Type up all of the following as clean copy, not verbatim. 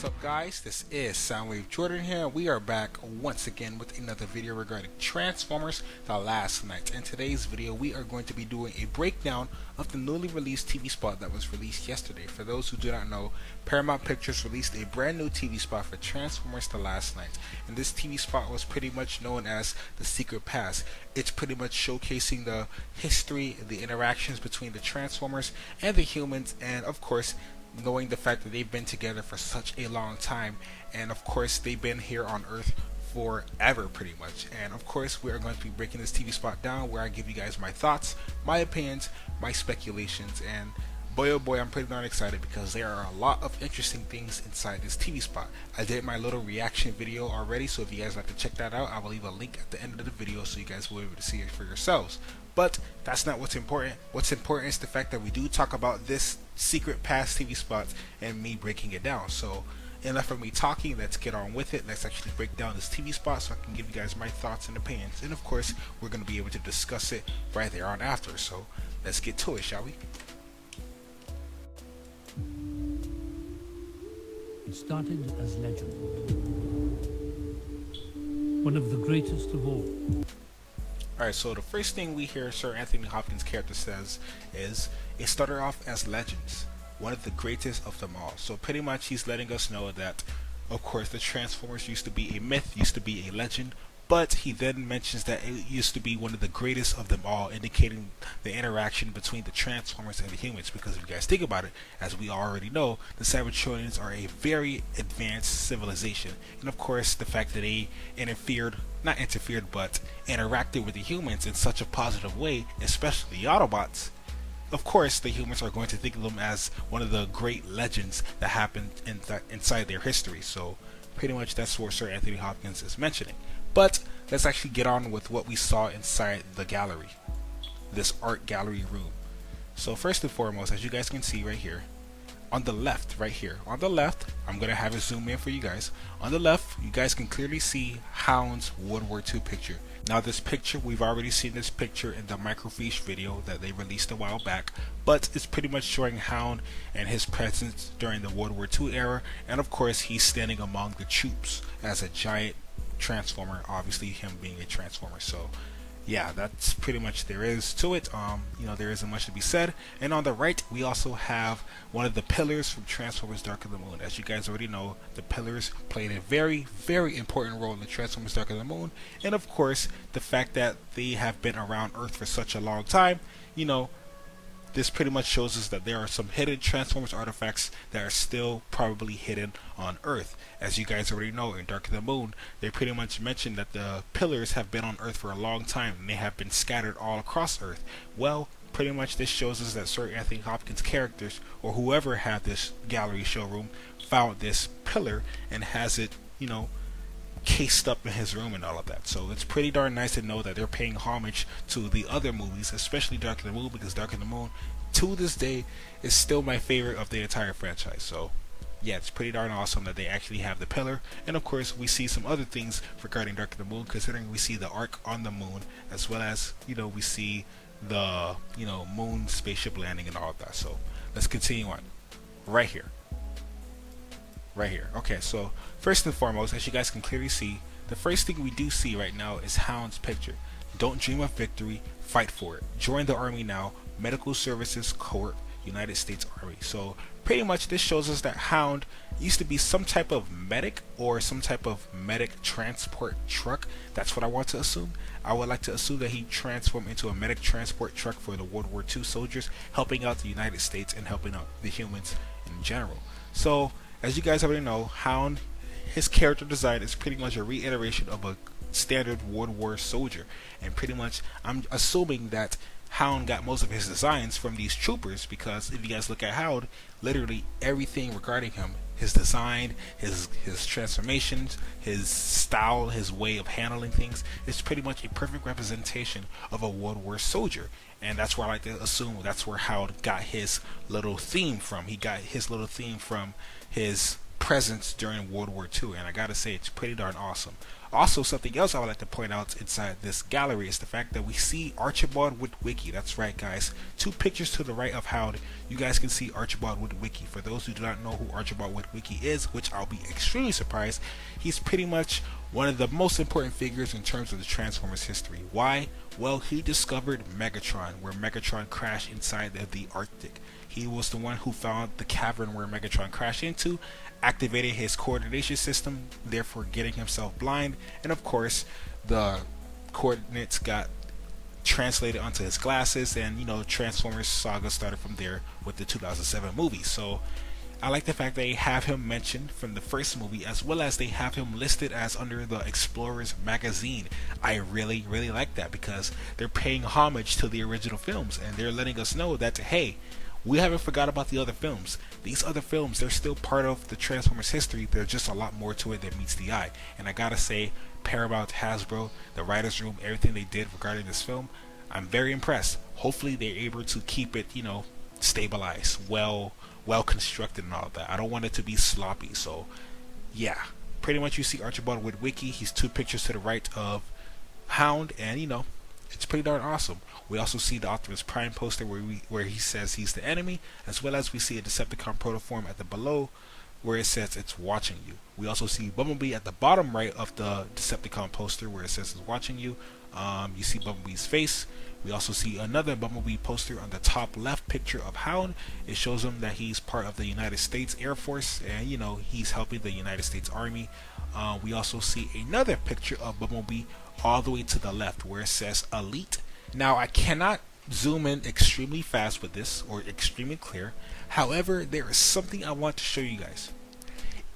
What's up, guys? This is Soundwave Jordan here. We are back once again with another video regarding Transformers The Last Knight. In today's video we are going to be doing a breakdown of the newly released TV spot that was released yesterday. For those who do not know, Paramount Pictures released a brand new TV spot for Transformers The Last Knight, and this TV spot was pretty much known as The Secret Past. It's pretty much showcasing the history, the interactions between the Transformers and the humans, and of course knowing the fact that they've been together for such a long time, and of course they've been here on Earth forever pretty much. And of course we are going to be breaking this TV spot down where I give you guys my thoughts, my opinions, my speculations, and boy oh boy, I'm pretty darn excited because there are a lot of interesting things inside this TV spot. I did my little reaction video already, so if you guys like to check that out, I will leave a link at the end of the video so you guys will be able to see it for yourselves. But that's not what's important. What's important is the fact that we do talk about this Secret Past TV spot and me breaking it down. So enough of me talking, let's get on with it. Let's actually break down this TV spot so I can give you guys my thoughts and opinions. And of course, we're going to be able to discuss it right there on after. So let's get to it, shall we? It started as legend, one of the greatest of all. Alright, so the first thing we hear Sir Anthony Hopkins' character says is, it started off as legends, one of the greatest of them all. So pretty much he's letting us know that, of course, the Transformers used to be a myth, used to be a legend, but he then mentions that it used to be one of the greatest of them all, indicating the interaction between the Transformers and the humans. Because if you guys think about it, as we already know, the Cybertronians are a very advanced civilization, and of course the fact that they but interacted with the humans in such a positive way, especially the Autobots, of course the humans are going to think of them as one of the great legends that happened inside their history. So pretty much that's what Sir Anthony Hopkins is mentioning. But let's actually get on with what we saw inside the gallery, this art gallery room. So first and foremost, as you guys can see right here, on the left, right here, on the left, I'm going to have it zoom in for you guys. On the left, you guys can clearly see Hound's World War II picture. Now this picture, we've already seen this picture in the microfiche video that they released a while back, but it's pretty much showing Hound and his presence during the World War II era, and of course he's standing among the troops as a giant Transformer, obviously him being a Transformer. So yeah, that's pretty much there is to it. There isn't much to be said. And on the right, we also have one of the pillars from Transformers Dark of the Moon. As you guys already know, the pillars played a very, very important role in the Transformers Dark of the Moon. And of course, the fact that they have been around Earth for such a long time, this pretty much shows us that there are some hidden Transformers artifacts that are still probably hidden on Earth. As you guys already know, in Dark of the Moon, they pretty much mentioned that the pillars have been on Earth for a long time and they have been scattered all across Earth. Well, pretty much this shows us that Sir Anthony Hopkins' characters, or whoever had this gallery showroom, found this pillar and has it, cased up in his room and all of that. So it's pretty darn nice to know that they're paying homage to the other movies, especially Dark of the Moon, because Dark of the Moon to this day is still my favorite of the entire franchise. So yeah, it's pretty darn awesome that they actually have the pillar. And of course we see some other things regarding Dark of the Moon, considering we see the Ark on the moon, as well as we see the moon spaceship landing and all of that. So let's continue on right here. Okay, so first and foremost, as you guys can clearly see, the first thing we do see right now is Hound's picture. Don't dream of victory, fight for it. Join the army now. Medical Services Corps, United States Army. So pretty much this shows us that Hound used to be some type of medic or some type of medic transport truck. That's what I want to assume. I would like to assume that he transformed into a medic transport truck for the World War II soldiers, helping out the United States and helping out the humans in general. So as you guys already know, Hound, his character design is pretty much a reiteration of a standard World War soldier, and pretty much I'm assuming that Hound got most of his designs from these troopers, because if you guys look at Hound, literally everything regarding him, his design, his transformations, his style, his way of handling things, is pretty much a perfect representation of a World War soldier. And that's where I like to assume that's where Hound got his little theme from. He got his little theme from his presence during World War II, and I gotta say it's pretty darn awesome. Also, something else I would like to point out inside this gallery is the fact that we see Archibald Witwicky. That's right, guys. Two pictures to the right of Hound, you guys can see Archibald Witwicky. For those who do not know who Archibald Witwicky is, which I'll be extremely surprised, he's pretty much one of the most important figures in terms of the Transformers history. Why? Well, he discovered Megatron, where Megatron crashed inside of the Arctic. He was the one who found the cavern where Megatron crashed into, activated his coordination system, therefore getting himself blind, and of course, the coordinates got translated onto his glasses, and Transformers saga started from there with the 2007 movie. So I like the fact they have him mentioned from the first movie, as well as they have him listed as under the Explorers magazine. I really like that, because they're paying homage to the original films, and they're letting us know that, hey, we haven't forgot about the other films. These other films, they're still part of the Transformers history. There's just a lot more to it than meets the eye. And I gotta say, Paramount, Hasbro, the writers' room, everything they did regarding this film, I'm very impressed. Hopefully they're able to keep it, stabilized, well constructed and all of that. I don't want it to be sloppy. So yeah, pretty much you see Archibald Witwicky. He's two pictures to the right of Hound, and it's pretty darn awesome. We also see the Optimus Prime poster where he says he's the enemy, as well as we see a Decepticon protoform at the below where it says it's watching you. We also see Bumblebee at the bottom right of the Decepticon poster where it says it's watching you. You see Bumblebee's face. We also see another Bumblebee poster on the top left picture of Hound. It shows him that he's part of the United States Air Force, and he's helping the United States Army. We also see another picture of Bumblebee all the way to the left where it says Elite. Now, I cannot zoom in extremely fast with this, or extremely clear. However, there is something I want to show you guys.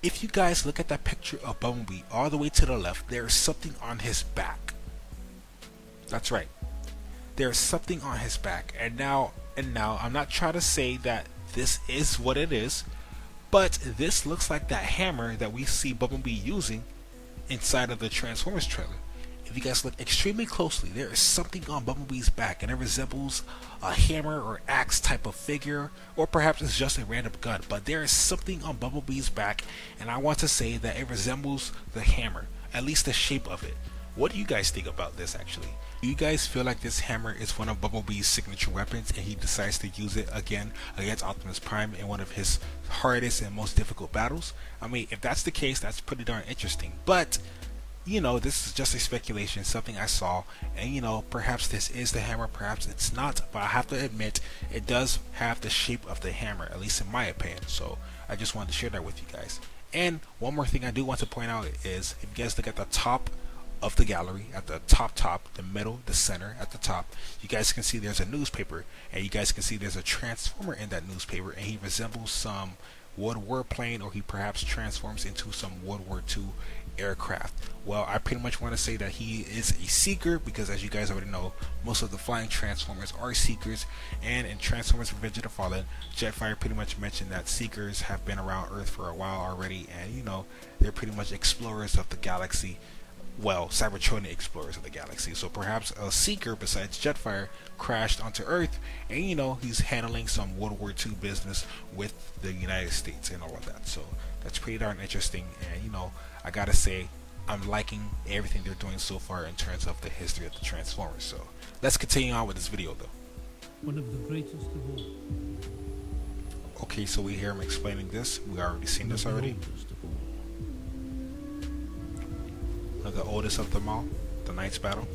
If you guys look at that picture of Bumblebee all the way to the left, there is something on his back. That's right. There is something on his back. And now, I'm not trying to say that this is what it is, but this looks like that hammer that we see Bumblebee using inside of the Transformers trailer. If you guys look extremely closely, there is something on Bumblebee's back, and it resembles a hammer or axe type of figure, or perhaps it's just a random gun, but there is something on Bumblebee's back, and I want to say that it resembles the hammer, at least the shape of it. What do you guys think about this, actually? Do you guys feel like this hammer is one of Bumblebee's signature weapons, and he decides to use it again against Optimus Prime in one of his hardest and most difficult battles? I mean, if that's the case, that's pretty darn interesting, but this is just a speculation, something I saw, and perhaps this is the hammer, perhaps it's not, but I have to admit, it does have the shape of the hammer, at least in my opinion. So I just wanted to share that with you guys. And one more thing I do want to point out is, if you guys look at the top of the gallery, at the top, the middle, the center, at the top, you guys can see there's a newspaper, and you guys can see there's a Transformer in that newspaper, and he resembles some World War plane, or he perhaps transforms into some World War II aircraft. Well, I pretty much want to say that he is a seeker, because as you guys already know, most of the flying Transformers are seekers, and in Transformers Revenge of the Fallen, Jetfire pretty much mentioned that seekers have been around Earth for a while already, and they're pretty much explorers of the galaxy. Well, Cybertronian explorers of the galaxy. So perhaps a seeker besides Jetfire crashed onto Earth, and he's handling some World War II business with the United States and all of that. So that's pretty darn interesting, and I gotta say, I'm liking everything they're doing so far in terms of the history of the Transformers. So let's continue on with this video, though. One of the greatest of all. Okay, so we hear him explaining this. We already seen this already. One of the oldest of them all, the Knights Battle.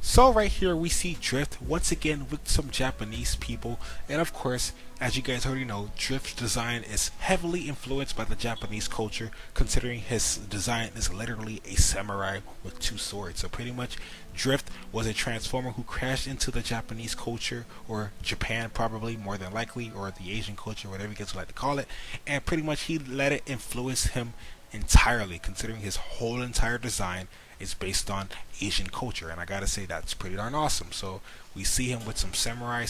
So right here we see Drift once again with some Japanese people, and of course, as you guys already know, Drift's design is heavily influenced by the Japanese culture, considering his design is literally a samurai with two swords. So pretty much Drift was a Transformer who crashed into the Japanese culture, or Japan probably, more than likely, or the Asian culture, whatever you guys like to call it, and pretty much he let it influence him entirely, considering his whole entire design is based on Asian culture, and I gotta say that's pretty darn awesome. So we see him with some samurai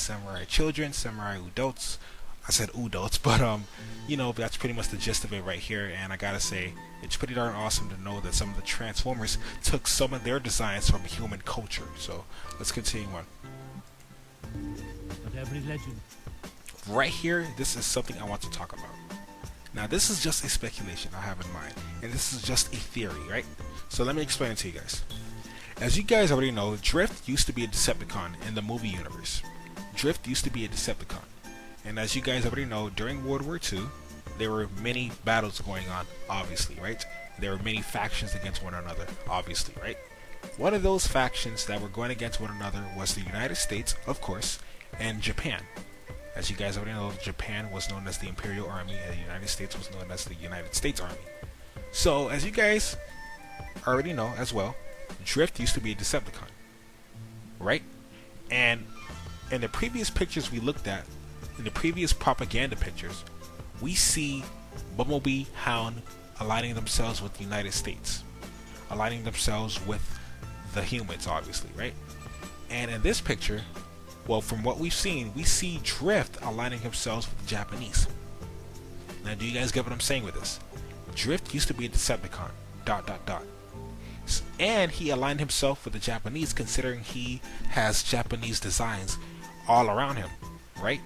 children, samurai adults. I said adults, but that's pretty much the gist of it right here, and I gotta say it's pretty darn awesome to know that some of the Transformers took some of their designs from human culture. So let's continue on. But every legend. Right here, this is something I want to talk about. Now, this is just a speculation I have in mind, and this is just a theory, right? So let me explain it to you guys. As you guys already know, Drift used to be a Decepticon in the movie universe. Drift used to be a Decepticon. And as you guys already know, during World War II, there were many battles going on, obviously, right? There were many factions against one another, obviously, right? One of those factions that were going against one another was the United States, of course, and Japan. As you guys already know, Japan was known as the Imperial Army, and the United States was known as the United States Army. So, as you guys already know as well, Drift used to be a Decepticon, right? And in the previous pictures we looked at, in the previous propaganda pictures, we see Bumblebee, Hound aligning themselves with the United States, aligning themselves with the humans, obviously, right? And in this picture, well, from what we've seen, we see Drift aligning himself with the Japanese. Now, do you guys get what I'm saying with this? Drift used to be a Decepticon, ... And he aligned himself with the Japanese, considering he has Japanese designs all around him, right?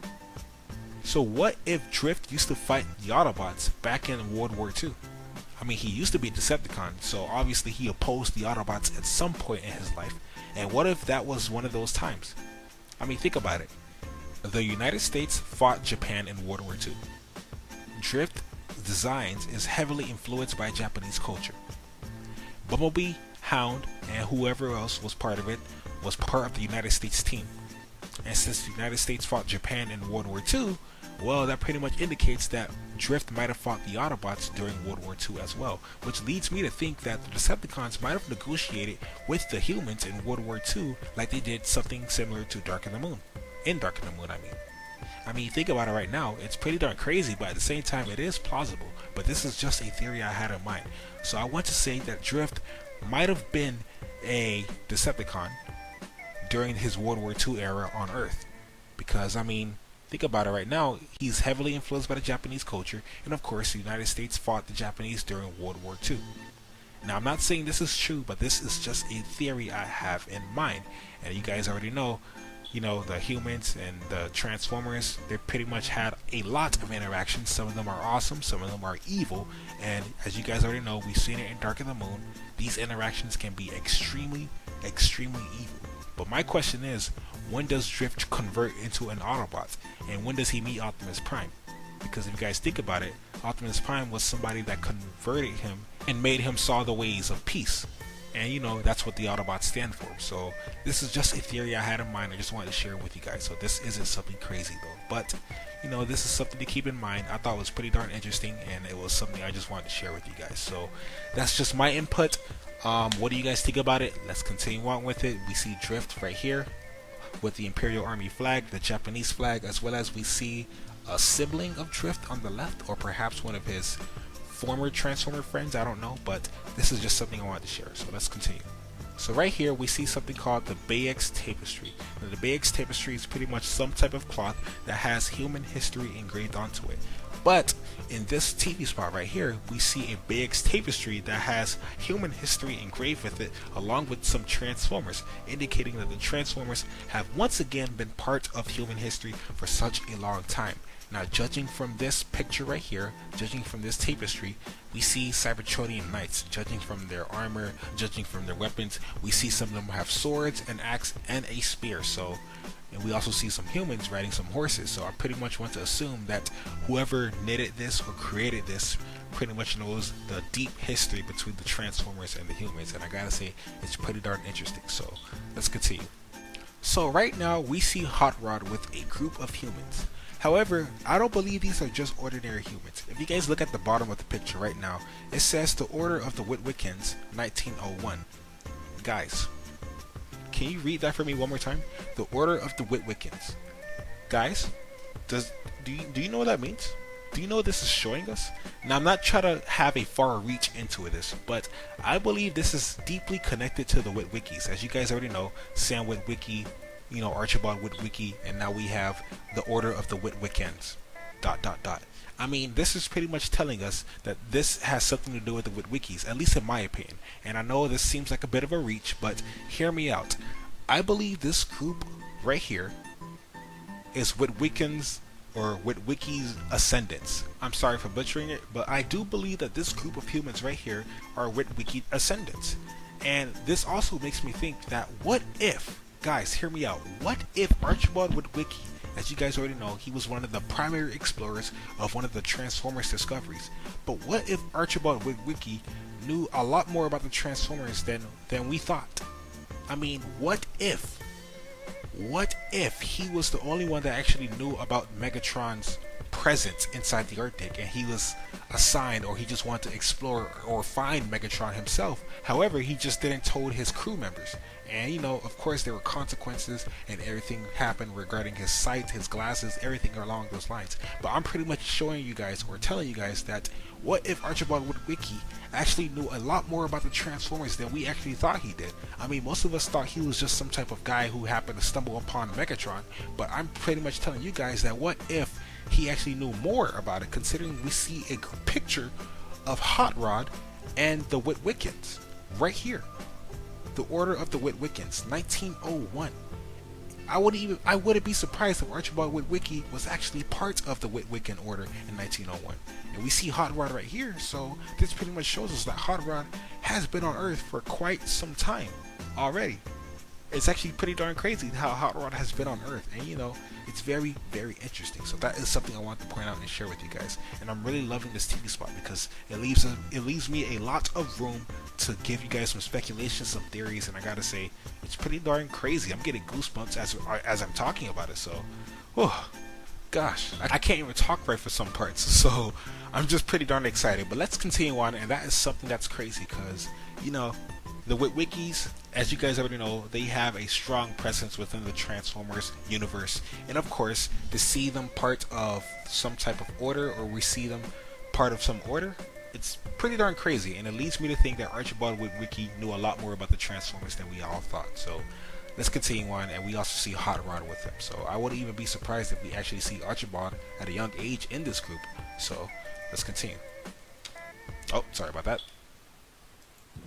So what if Drift used to fight the Autobots back in World War II? I mean, he used to be a Decepticon, so obviously he opposed the Autobots at some point in his life. And what if that was one of those times? I mean, think about it. The United States fought Japan in World War II. Drift designs is heavily influenced by Japanese culture. Bumblebee, Hound, and whoever else was part of it was part of the United States team. And since the United States fought Japan in World War II, well, that pretty much indicates that Drift might have fought the Autobots during World War II as well, which leads me to think that the Decepticons might have negotiated with the humans in World War II like they did something similar to Dark in the Moon. In Dark in the Moon, I mean, think about it right now. It's pretty darn crazy, but at the same time, it is plausible. But this is just a theory I had in mind. So I want to say that Drift might have been a Decepticon during his World War II era on Earth. Because, I mean, think about it right now. He's heavily influenced by the Japanese culture. And, of course, the United States fought the Japanese during World War II. Now, I'm not saying this is true, but this is just a theory I have in mind. And you guys already know, the humans and the Transformers, they pretty much had a lot of interactions. Some of them are awesome, some of them are evil, and as you guys already know, we've seen it in Dark in the Moon, these interactions can be extremely, extremely evil. But my question is, when does Drift convert into an Autobot, and when does he meet Optimus Prime? Because if you guys think about it, Optimus Prime was somebody that converted him and made him saw the ways of peace. And that's what the Autobots stand for. So this is just a theory I had in mind. I just wanted to share it with you guys. So this isn't something crazy though. But this is something to keep in mind. I thought it was pretty darn interesting, and it was something I just wanted to share with you guys. So that's just my input. What do you guys think about it? Let's continue on with it. We see Drift right here with the Imperial Army flag, the Japanese flag, as well as we see a sibling of Drift on the left, or perhaps one of his former Transformer friends, I don't know, but this is just something I wanted to share, so let's continue. So right here we see something called the Bayeux Tapestry. Now, the Bayeux Tapestry is pretty much some type of cloth that has human history engraved onto it. But in this TV spot right here, we see a Bayeux Tapestry that has human history engraved with it, along with some Transformers, indicating that the Transformers have once again been part of human history for such a long time. Now, judging from this picture right here, judging from this tapestry, we see Cybertronian knights. Judging from their armor, judging from their weapons, we see some of them have swords, an axe, and a spear. And we also see some humans riding some horses. So I pretty much want to assume that whoever knitted this or created this pretty much knows the deep history between the Transformers and the humans. And I gotta say, it's pretty darn interesting. So let's continue. So right now we see Hot Rod with a group of humans. However, I don't believe these are just ordinary humans. If you guys look at the bottom of the picture right now, it says the Order of the Witwickens, 1901. Guys, can you read that for me one more time? The Order of the Witwickens. Guys, do you know what that means? Do you know what this is showing us? Now, I'm not trying to have a far reach into this, but I believe this is deeply connected to the Witwickies. As you guys already know, Sam Witwicky, Archibald Witwicky, and now we have the Order of the Witwickens, ... I mean, this is pretty much telling us that this has something to do with the Witwickies, at least in my opinion. And I know this seems like a bit of a reach, but hear me out. I believe this group right here is Witwickens or Witwicky's ascendants. I'm sorry for butchering it, but I do believe that this group of humans right here are Witwicky ascendants. And this also makes me think that what if, guys, hear me out, what if Archibald Witwicky, as you guys already know, he was one of the primary explorers of one of the Transformers discoveries. But what if Archibald Witwicky knew a lot more about the Transformers than we thought? I mean, what if he was the only one that actually knew about Megatron's presence inside the Arctic, and he was assigned, or he just wanted to explore or find Megatron himself? However, he just didn't told his crew members. And you know, of course, there were consequences and everything happened regarding his sight, his glasses, everything along those lines. But I'm pretty much showing you guys, or telling you guys, that what if Archibald Witwicky actually knew a lot more about the Transformers than we actually thought he did? I mean, most of us thought he was just some type of guy who happened to stumble upon Megatron, but I'm pretty much telling you guys that what if he actually knew more about it, considering we see a picture of Hot Rod and the Witwickens right here. The Order of the Witwickens, 1901. I wouldn't be surprised if Archibald Witwicky was actually part of the Witwiccan Order in 1901. And we see Hot Rod right here, so this pretty much shows us that Hot Rod has been on Earth for quite some time already. It's actually pretty darn crazy how Hot Rod has been on Earth, and you know, it's very, very interesting. So that is something I want to point out and share with you guys. And I'm really loving this TV spot because it leaves me a lot of room to give you guys some speculation, some theories, and I gotta say, it's pretty darn crazy. I'm getting goosebumps as I'm talking about it. So, oh gosh, I can't even talk right for some parts. So I'm just pretty darn excited. But let's continue on, and that is something that's crazy because, you know, the Witwickies, as you guys already know, they have a strong presence within the Transformers universe. And of course, to see them part of some type of order, or we see them part of some order, it's pretty darn crazy. And it leads me to think that Archibald Witwicky knew a lot more about the Transformers than we all thought. So let's continue on, and we also see Hot Rod with him. So I wouldn't even be surprised if we actually see Archibald at a young age in this group. So let's continue. Oh, sorry about that.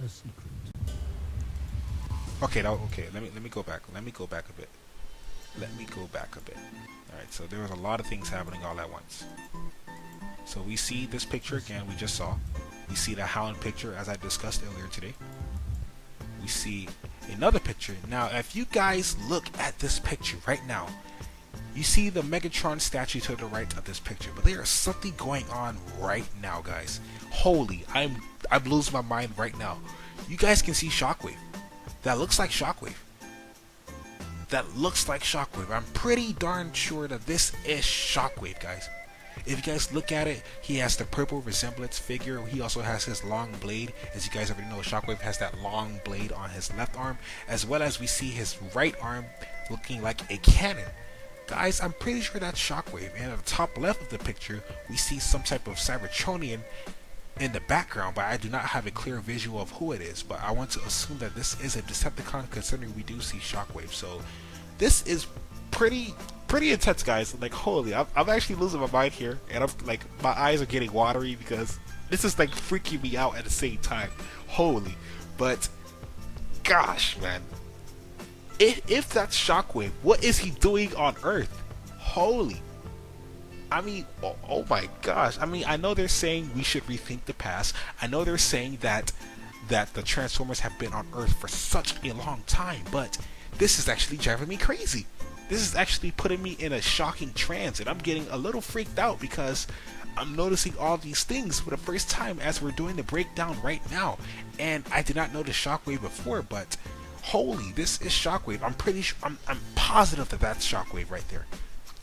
A secret. Okay, let me go back. Let me go back a bit. Alright, so there was a lot of things happening all at once. So we see this picture again, we just saw. We see the Howland picture, as I discussed earlier today. We see another picture. Now, if you guys look at this picture right now, you see the Megatron statue to the right of this picture, but there is something going on right now, guys. Holy, I'm losing my mind right now. You guys can see Shockwave. That looks like Shockwave. I'm pretty darn sure that this is Shockwave, guys. If you guys look at it, he has the purple resemblance figure. He also has his long blade. As you guys already know, Shockwave has that long blade on his left arm, as well as we see his right arm looking like a cannon. Guys, I'm pretty sure that's Shockwave. And at the top left of the picture, we see some type of Cybertronian in the background, but I do not have a clear visual of who it is. But I want to assume that this is a Decepticon, considering we do see Shockwave. So this is pretty intense, guys. Like, holy, I'm actually losing my mind here, and I'm like, my eyes are getting watery because this is like freaking me out at the same time. Holy, but gosh, man, if that's Shockwave, what is he doing on Earth? Holy. I mean, oh my gosh. I mean, I know they're saying we should rethink the past. I know they're saying that the Transformers have been on Earth for such a long time, but this is actually driving me crazy. This is actually putting me in a shocking trance, and I'm getting a little freaked out because I'm noticing all these things for the first time as we're doing the breakdown right now. And I did not notice Shockwave before, but holy, this is Shockwave. I'm pretty sure, I'm positive that that's Shockwave right there.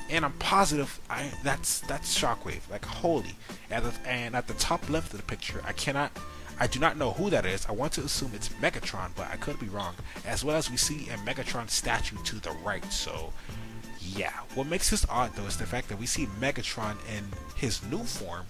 And I'm positive that's Shockwave. Like, holy. And at the top left of the picture, I do not know who that is. I want to assume it's Megatron, but I could be wrong. As well as we see a Megatron statue to the right. So yeah, what makes this odd though is the fact that we see Megatron in his new form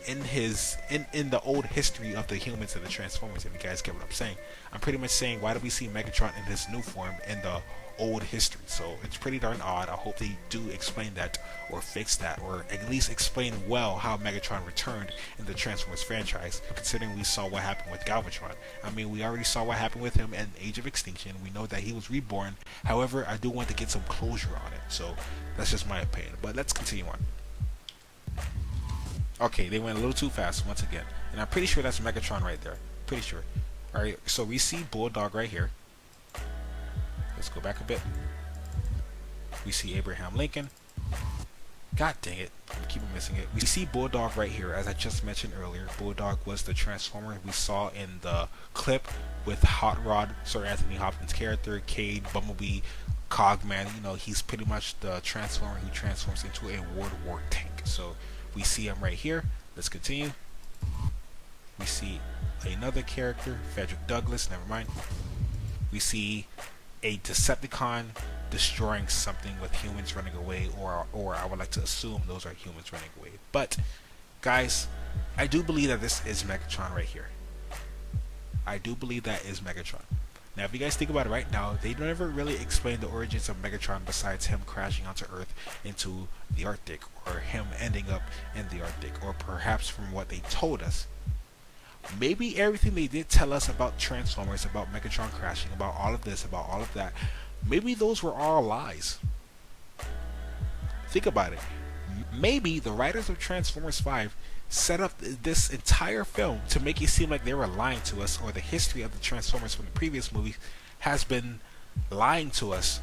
in the old history of the humans and the Transformers. If you guys get what I'm saying, I'm pretty much saying, why do we see Megatron in his new form in the old history? So it's pretty darn odd. I hope they do explain that, or fix that, or at least explain well how Megatron returned in the Transformers franchise, considering we saw what happened with Galvatron. I mean, we already saw what happened with him in Age of Extinction. We know that he was reborn. However, I do want to get some closure on it. So that's just my opinion. But let's continue on. Okay, they went a little too fast once again. And I'm pretty sure that's Megatron right there. Pretty sure. Alright, so we see Bulldog right here. Let's go back a bit. We see Abraham Lincoln. God dang it. I keep missing it. We see Bulldog right here. As I just mentioned earlier, Bulldog was the Transformer we saw in the clip with Hot Rod, Sir Anthony Hopkins' character, Cade, Bumblebee, Cogman. You know, he's pretty much the Transformer who transforms into a World War tank. So we see him right here. Let's continue. We see another character, Frederick Douglass. Never mind. We see a Decepticon destroying something with humans running away, or I would like to assume those are humans running away. But guys, I do believe that this is Megatron right here. I do believe that is Megatron. Now, if you guys think about it right now, they never really explained the origins of Megatron besides him crashing onto Earth into the Arctic, or him ending up in the Arctic, or perhaps from what they told us, maybe everything they did tell us about Transformers, about Megatron crashing, about all of this, about all of that, maybe those were all lies. Think about it. Maybe the writers of Transformers 5 set up this entire film to make it seem like they were lying to us, or the history of the Transformers from the previous movie has been lying to us,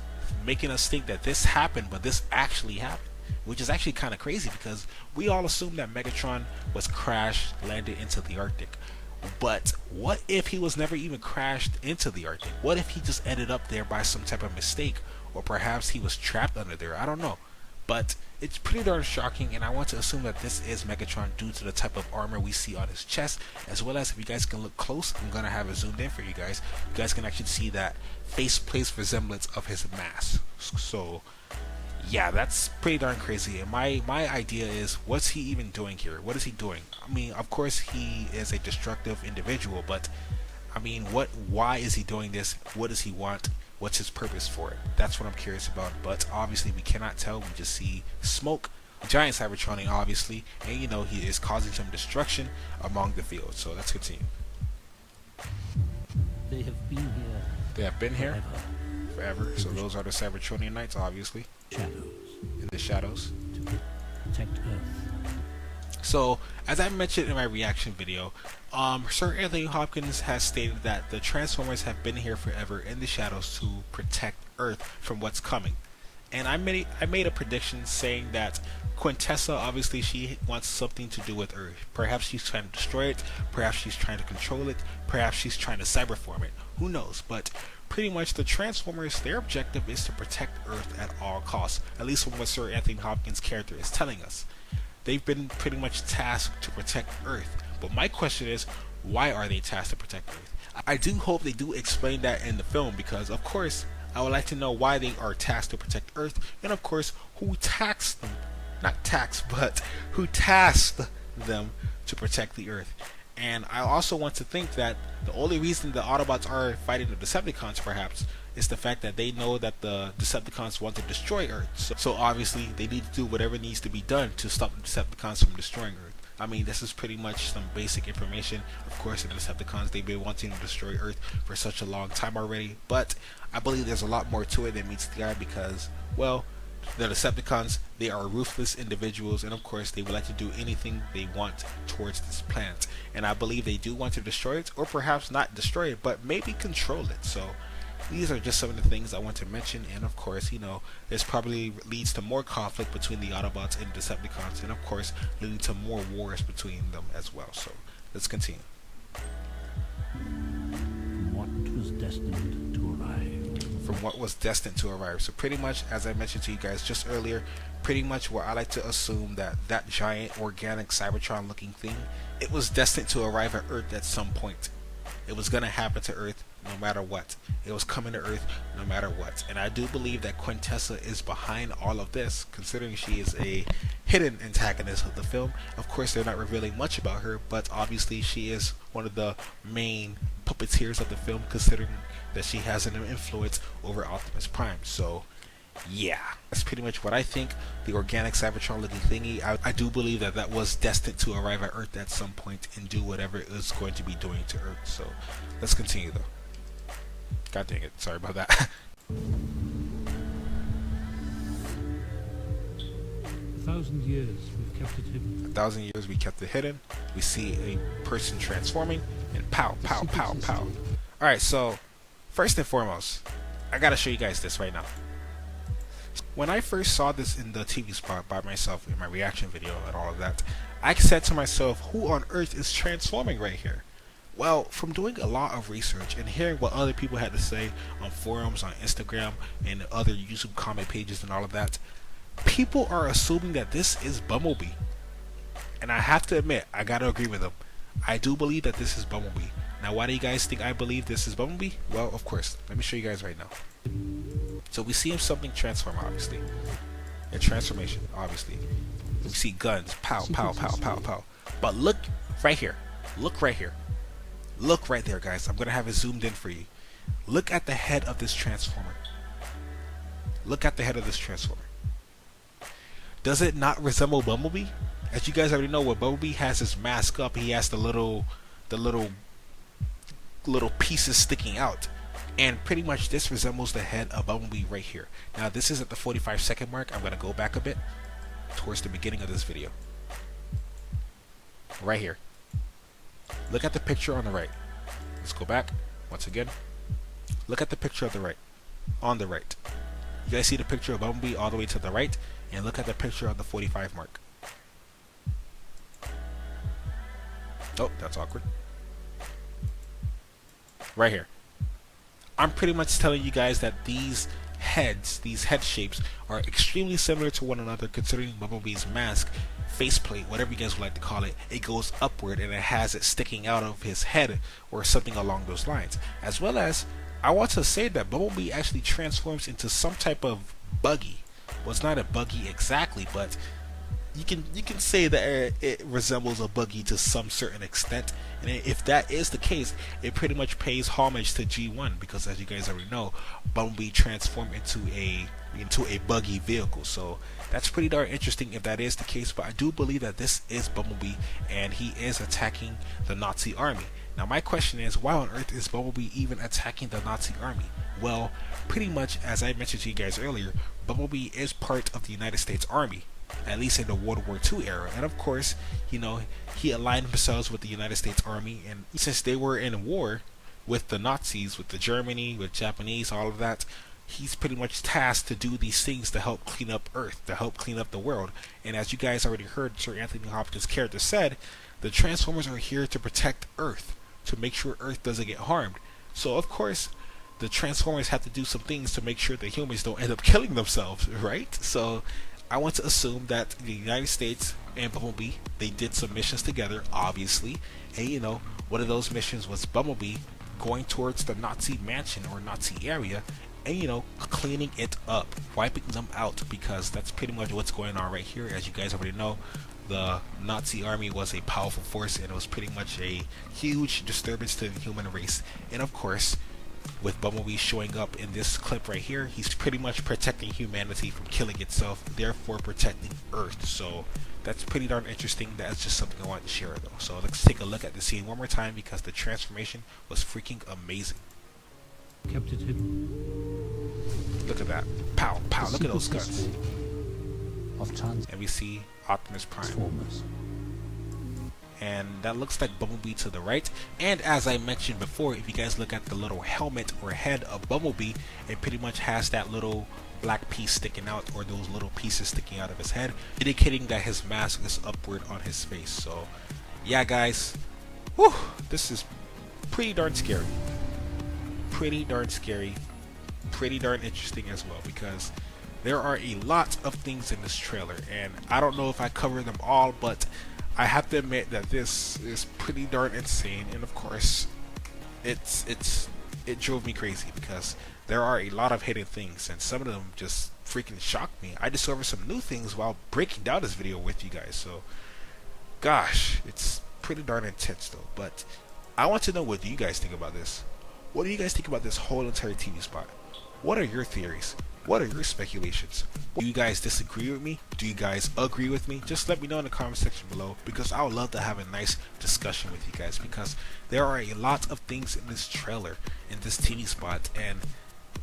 making us think that this happened, but this actually happened. Which is actually kind of crazy, because we all assumed that Megatron was landed into the Arctic. But what if he was never even crashed into the Arctic? What if he just ended up there by some type of mistake? Or perhaps he was trapped under there? I don't know. But it's pretty darn shocking, and I want to assume that this is Megatron due to the type of armor we see on his chest, as well as, if you guys can look close, I'm going to have it zoomed in for you guys. You guys can actually see that faceplate resemblance of his mask. So yeah, that's pretty darn crazy. And my idea is, what's he even doing here? What is he doing? I mean, of course he is a destructive individual, but I mean, why is he doing this? What does he want? What's his purpose for it? That's what I'm curious about. But obviously we cannot tell. We just see smoke, giant Cybertronian obviously, and you know, he is causing some destruction among the field. So let's continue. They have been here. They have been here forever. So those are the Cybertronian Knights, obviously. Shadows. In the shadows. To protect Earth. So, as I mentioned in my reaction video, Sir Anthony Hopkins has stated that the Transformers have been here forever in the shadows to protect Earth from what's coming. And I made a prediction saying that Quintessa, obviously, she wants something to do with Earth. Perhaps she's trying to destroy it, perhaps she's trying to control it, perhaps she's trying to cyberform it. Who knows? But pretty much the Transformers, their objective is to protect Earth at all costs, at least from what Sir Anthony Hopkins' character is telling us. They've been pretty much tasked to protect Earth. But my question is, why are they tasked to protect Earth? I do hope they do explain that in the film, because of course I would like to know why they are tasked to protect Earth, and of course who taxed them, not taxed, but who tasked them to protect the Earth. And I also want to think that the only reason the Autobots are fighting the Decepticons perhaps is the fact that they know that the Decepticons want to destroy Earth. So obviously they need to do whatever needs to be done to stop the Decepticons from destroying Earth. I mean, this is pretty much some basic information. Of course, the Decepticons, they've been wanting to destroy Earth for such a long time already, but I believe there's a lot more to it than meets the eye, because, well, the Decepticons, they are ruthless individuals, and of course they would like to do anything they want towards this planet. And I believe they do want to destroy it, or perhaps not destroy it, but maybe control it. So these are just some of the things I want to mention, and of course, you know, this probably leads to more conflict between the Autobots and Decepticons, and of course leading to more wars between them as well. So let's continue. From what was destined to arrive. From what was destined to arrive. So pretty much, as I mentioned to you guys just earlier, pretty much where I like to assume that giant organic Cybertron looking thing, it was destined to arrive at Earth at some point. It was gonna happen to Earth no matter what. It was coming to Earth no matter what. And I do believe that Quintessa is behind all of this, considering she is a hidden antagonist of the film. Of course, they're not revealing much about her, but obviously she is one of the main puppeteers of the film, considering that she has an influence over Optimus Prime. So yeah, that's pretty much what I think. The organic Cybertron looking thingy, I do believe that that was destined to arrive at Earth at some point and do whatever it is going to be doing to Earth. So let's continue though. God dang it, sorry about that. 1,000 years we've kept it hidden. 1,000 years we kept it hidden. We see a person transforming and pow, pow, pow, pow. Alright, so first and foremost, I gotta show you guys this right now. When I first saw this in the TV spot by myself in my reaction video and all of that, I said to myself, who on earth is transforming right here? Well, from doing a lot of research and hearing what other people had to say on forums, on Instagram, and other YouTube comment pages and all of that, people are assuming that this is Bumblebee. And I have to admit, I gotta agree with them. I do believe that this is Bumblebee. Now, why do you guys think I believe this is Bumblebee? Well, of course, let me show you guys right now. So we see him something transform, obviously. A transformation, obviously. We see guns, pow, pow, pow, pow, pow. But look right here. Look right here. Look right there, guys. I'm gonna have it zoomed in for you. Look at the head of this transformer. Look at the head of this transformer. Does it not resemble Bumblebee? As you guys already know, when Bumblebee has his mask up, he has the little pieces sticking out. And pretty much this resembles the head of Bumblebee right here. Now this is at the 45-second mark. I'm going to go back a bit towards the beginning of this video. Right here. Look at the picture on the right. Let's go back once again. Look at the picture of the right. On the right. You guys see the picture of Bumblebee all the way to the right? And look at the picture on the 45 mark. Oh, that's awkward. Right here. I'm pretty much telling you guys that these heads, these head shapes, are extremely similar to one another, considering Bumblebee's mask, faceplate, whatever you guys would like to call it, it goes upward and it has it sticking out of his head or something along those lines. As well as, I want to say that Bumblebee actually transforms into some type of buggy. Well, it's not a buggy exactly, but you can say that it resembles a buggy to some certain extent, and if that is the case, it pretty much pays homage to G1, because as you guys already know, Bumblebee transformed into a buggy vehicle. So that's pretty darn interesting if that is the case. But I do believe that this is Bumblebee and he is attacking the Nazi army. Now my question is, why on earth is Bumblebee even attacking the Nazi army? Well, pretty much as I mentioned to you guys earlier, Bumblebee is part of the United States Army, at least in the World War II era. And of course, you know, he aligned himself with the United States Army, and since they were in a war with the Nazis, with the Germany, with Japanese, all of that, he's pretty much tasked to do these things to help clean up Earth, to help clean up the world. And as you guys already heard Sir Anthony Hopkins' character said, the Transformers are here to protect Earth, to make sure Earth doesn't get harmed. So of course, the Transformers have to do some things to make sure the humans don't end up killing themselves, right? So I want to assume that the United States and Bumblebee, they did some missions together, obviously. And you know, one of those missions was Bumblebee going towards the Nazi mansion or Nazi area and, you know, cleaning it up, wiping them out, because that's pretty much what's going on right here. As you guys already know, the Nazi army was a powerful force, and it was pretty much a huge disturbance to the human race. And of course, with Bumblebee showing up in this clip right here, he's pretty much protecting humanity from killing itself, therefore protecting Earth. So that's pretty darn interesting. That's just something I want to share though. So let's take a look at the scene one more time, because the transformation was freaking amazing. Kept it hidden. Look at that. Pow, pow. Look at those guns. Of And we see Optimus Prime. Transformers. And that looks like Bumblebee to the right. And as I mentioned before, if you guys look at the little helmet or head of Bumblebee, it pretty much has that little black piece sticking out, or those little pieces sticking out of his head, indicating that his mask is upward on his face. So yeah guys, whew, this is pretty darn scary. Pretty darn scary. Pretty darn interesting as well, because there are a lot of things in this trailer, and I don't know if I cover them all, but I have to admit that this is pretty darn insane. And of course, it drove me crazy because there are a lot of hidden things, and some of them just freaking shocked me. I discovered some new things while breaking down this video with you guys. So, gosh, it's pretty darn intense though. But I want to know, what do you guys think about this? What do you guys think about this whole entire TV spot? What are your theories? What are your speculations? Do you guys disagree with me? Do you guys agree with me? Just let me know in the comment section below, because I would love to have a nice discussion with you guys, because there are a lot of things in this trailer, in this TV spot, and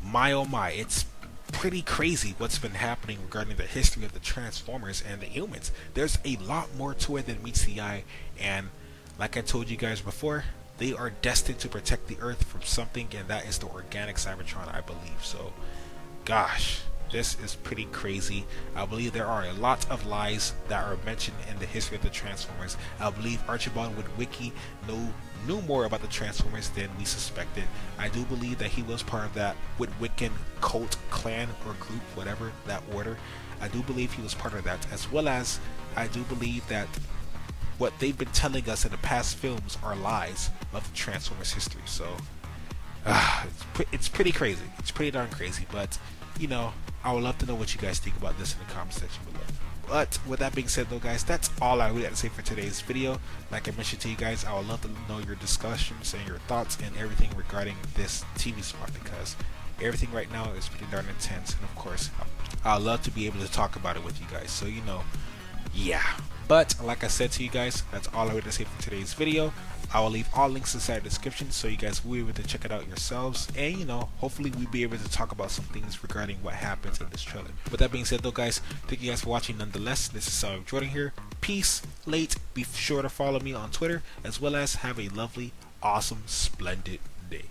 my oh my, it's pretty crazy what's been happening regarding the history of the Transformers and the humans. There's a lot more to it than meets the eye, and like I told you guys before, they are destined to protect the Earth from something, and that is the organic Cybertron, I believe. So, gosh, this is pretty crazy. I believe there are a lot of lies that are mentioned in the history of the Transformers. I believe Archibald Witwicky knew more about the Transformers than we suspected. I do believe that he was part of that Witwiccan cult, clan, or group, whatever that order. I do believe he was part of that, as well as I do believe that what they've been telling us in the past films are lies of the Transformers history. So it's pretty crazy. It's pretty darn crazy. But you know, I would love to know what you guys think about this in the comment section below. But with that being said though, guys, that's all I really had to say for today's video. Like I mentioned to you guys, I would love to know your discussions and your thoughts and everything regarding this TV spot, because everything right now is pretty darn intense, and of course I'd love to be able to talk about it with you guys. So you know, yeah. But like I said to you guys, that's all I had to say for today's video. I will leave all links inside the description so you guys will be able to check it out yourselves, and you know, hopefully we'll be able to talk about some things regarding what happens in this trailer. With that being said though, guys, thank you guys for watching nonetheless. This is SOBOLOV Jordan here. Peace, late. Be sure to follow me on Twitter, as well as have a lovely, awesome, splendid day.